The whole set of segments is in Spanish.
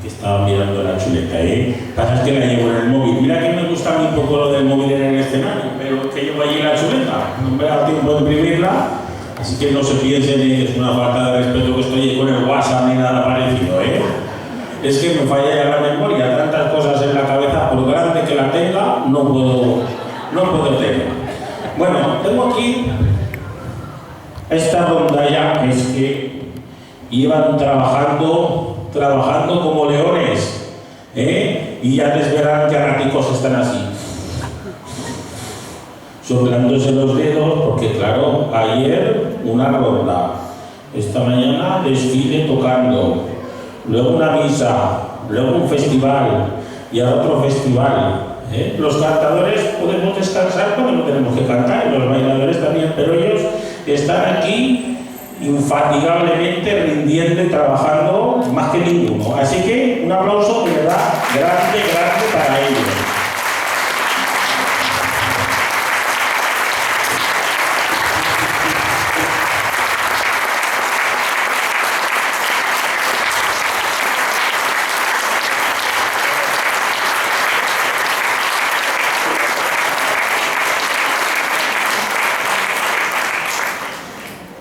que estaba mirando la chuleta, Pasa es que la llevo en el móvil. Mira que me gusta muy poco lo del móvil en el escenario, pero es que llevo allí la chuleta, no me da tiempo de imprimirla, así que no se piensen que es una falta de respeto que estoy con el WhatsApp ni nada parecido, Es que me falla ya la memoria, tantas cosas en la cabeza, por grande que la tenga, no puedo tener. Bueno, tengo aquí esta rondalla que es que iban trabajando como leones, y ya les verán que a raticos están así, soplándose los dedos, porque claro, ayer una ronda, esta mañana desfile tocando, luego una misa, luego un festival y a otro festival. Los cantadores podemos descansar cuando no tenemos que cantar, y los bailadores también, pero ellos están aquí infatigablemente rindiendo y trabajando más que ninguno. Así que un aplauso de verdad grande para ellos.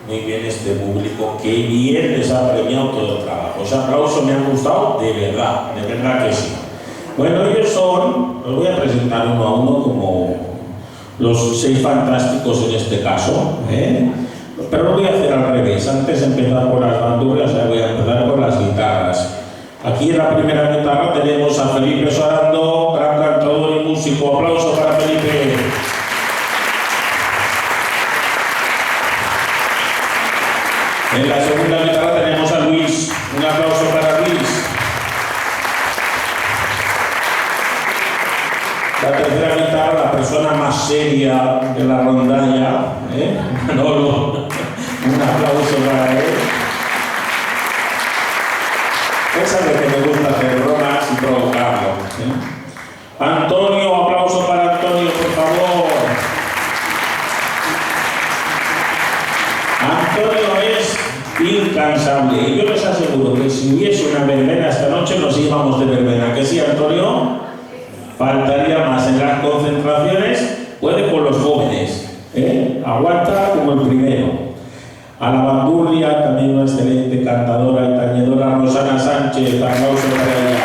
Muy bien este público, qué bien les ha premiado todo el trabajo. Ese aplauso me ha gustado de verdad que sí. Bueno, ellos son, los voy a presentar uno a uno como los 6 fantásticos en este caso, pero lo voy a hacer al revés. Antes de empezar por las bandurrias, voy a empezar por las guitarras. Aquí en la primera guitarra tenemos a Felipe Sorando, gran cantador y músico. Aplauso para Felipe. En la segunda guitarra tenemos a Luis. Un aplauso para Luis. La tercera guitarra, la persona más seria de la rondalla, Manolo. Un aplauso para él. Él sabe que me gusta hacer bromas y provocarlo. Antonio, aplauso para Antonio, por favor. Antonio es incansable y yo les aseguro que si hubiese una verbena esta noche nos íbamos de verbena. ¿Que sí, Antonio? Faltaría más en las concentraciones, puede con los jóvenes, aguanta como el primero. A la bandurria, también una excelente cantadora y tañedora, Rosana Sánchez, aplauso para ella.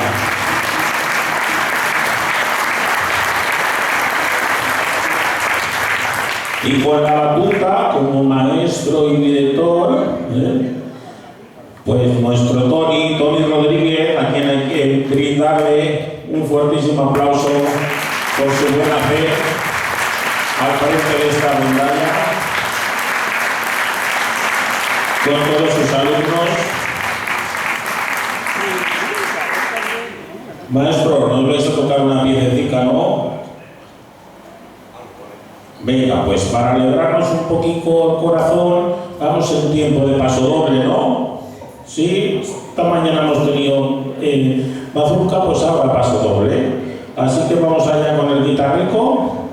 Y con la batuta, como maestro y director, pues nuestro Tony Rodríguez, a quien hay que brindarle un fuertísimo aplauso por su buena fe al frente de esta rondalla, con todos sus alumnos. Maestro, nos vais a tocar una piececita, ¿no? Venga, pues para alegrarnos un poquito el corazón, vamos en tiempo de paso doble, ¿no? Sí, esta mañana hemos tenido mazurca, pues ahora paso doble. Así que vamos allá con el guitarrico.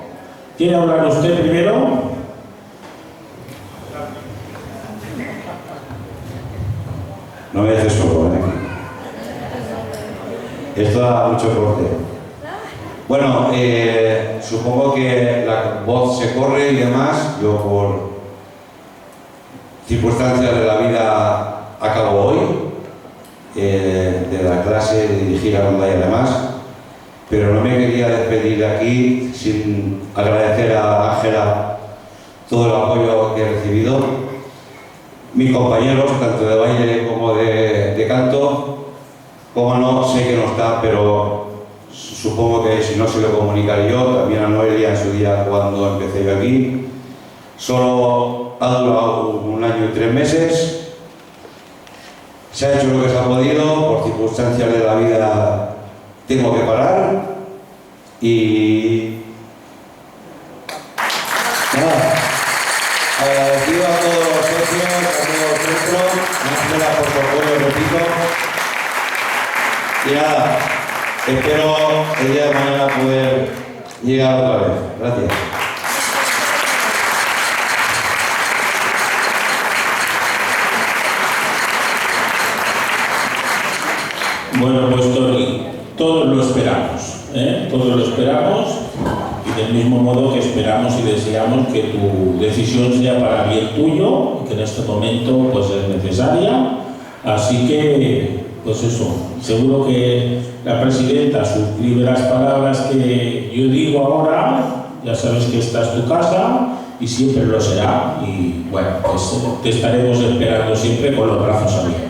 ¿Quiere hablar usted primero? No me dejes solo, Esto da mucho corte. Bueno, supongo que la voz se corre y demás. Yo por circunstancias de la vida acabo hoy de la clase, de dirigir a rondalla y demás, pero no me quería despedir de aquí sin agradecer a Ángela todo el apoyo que he recibido. Mis compañeros, tanto de baile como de canto, como no, sé que no está, pero supongo que si no se lo comunicaré yo, también a Noelia en su día cuando empecé yo aquí. Solo ha durado 1 año y 3 meses. Se ha hecho lo que se ha podido, por circunstancias de la vida tengo que parar y nada, agradecido a todos los socios, a todo el centro, Ángela por tu apoyo, repito, y nada, espero el día de mañana poder llegar otra vez. Gracias. Bueno, pues Tony, todos lo esperamos, ¿eh? Todos lo esperamos, y del mismo modo que esperamos y deseamos que tu decisión sea para bien tuyo, que en este momento pues es necesaria. Así que, pues eso, seguro que la presidenta suscribe las palabras que yo digo ahora. Ya sabes que esta es tu casa y siempre lo será, y bueno, pues te estaremos esperando siempre con los brazos abiertos.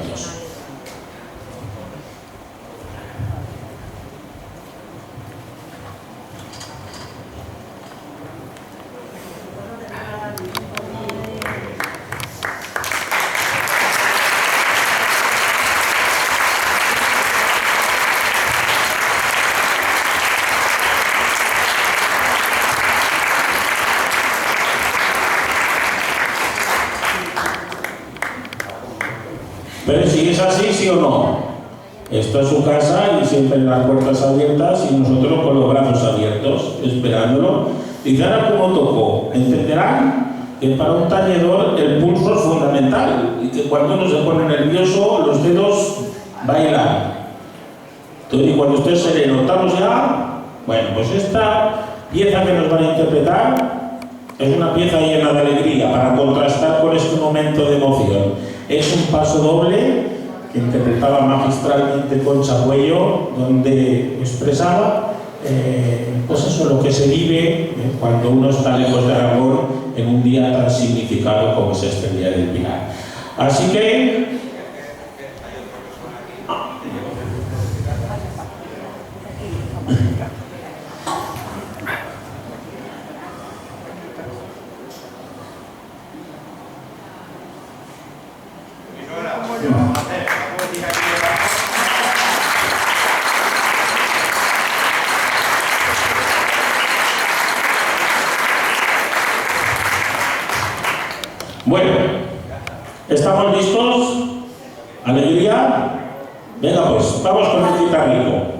Pero si es así, sí o no. Esto es su casa y siempre las puertas abiertas y nosotros con los brazos abiertos, esperándolo. Y ahora como tocó, entenderán que para un tañedor el pulso es fundamental y que cuando uno se pone nervioso los dedos bailan. Entonces, y cuando esté sereno, ¿estamos ya? Bueno, pues esta pieza que nos van a interpretar es una pieza llena de alegría para contrastar con este momento de emoción. Es un paso doble que interpretaba magistralmente Concha Puello, donde expresaba pues eso, lo que se vive cuando uno está lejos de Aragón en un día tan significado como es este Día del Pilar. Así que bueno, ¿estamos listos? ¿Alegría? Venga pues, vamos con el guitarrico.